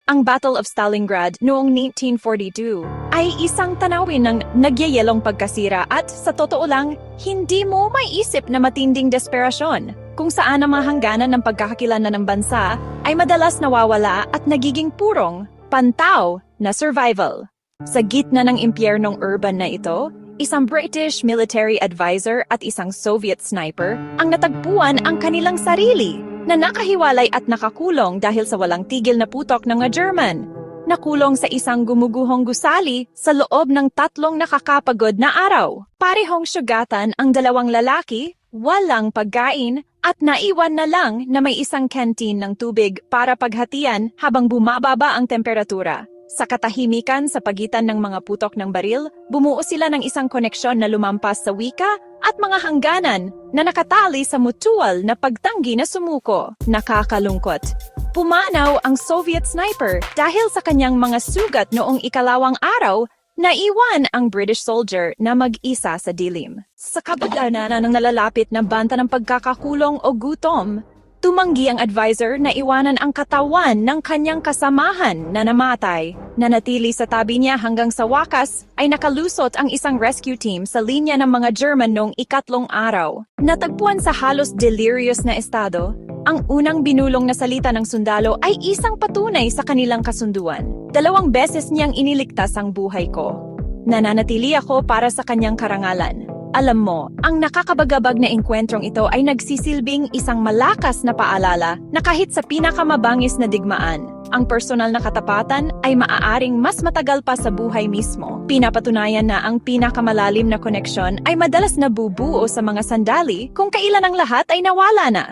Ang Battle of Stalingrad noong 1942 ay isang tanawin ng nagyayelong pagkasira at sa totoo lang, hindi mo maiisip na matinding desperasyon kung saan ang mga hangganan ng pagkakakilanlan ng bansa ay madalas nawawala at nagiging purong, pantaw na survival. Sa gitna ng impyernong urban na ito, isang British military advisor at isang Soviet sniper ang natagpuan ang kanilang sarili na nakahiwalay at nakakulong dahil sa walang tigil na putok ng mga German. Nakulong sa isang gumuguhong gusali sa loob ng 3 nakakapagod na araw. Parehong sugatan ang dalawang lalaki, walang pagkain, at naiwan na lang na may isang canteen ng tubig para paghatian habang bumababa ang temperatura. Sa katahimikan sa pagitan ng mga putok ng baril, bumuo sila ng isang koneksyon na lumampas sa wika at mga hangganan na nakatali sa mutual na pagtanggi na sumuko. Nakakalungkot. Pumanaw ang Soviet sniper dahil sa kanyang mga sugat noong ikalawang araw, naiwan ang British soldier na mag-isa sa dilim. Sa kabaganan ng nalalapit na banta ng pagkakakulong o gutom, tumanggi ang advisor na iwanan ang katawan ng kanyang kasamahan na namatay. Nanatili sa tabi niya hanggang sa wakas ay nakalusot ang isang rescue team sa linya ng mga German noong ikatlong araw. Natagpuan sa halos delirious na estado, ang unang binulong na salita ng sundalo ay isang patunay sa kanilang kasunduan. 2 beses niyang iniligtas ang buhay ko. Nananatili ako para sa kanyang karangalan. Alam mo, ang nakakabagabag na engkwentrong ito ay nagsisilbing isang malakas na paalala na kahit sa pinakamabangis na digmaan, ang personal na katapatan ay maaaring mas matagal pa sa buhay mismo. Pinapatunayan na ang pinakamalalim na koneksyon ay madalas nabubuo sa mga sandali kung kailan ang lahat ay nawala na.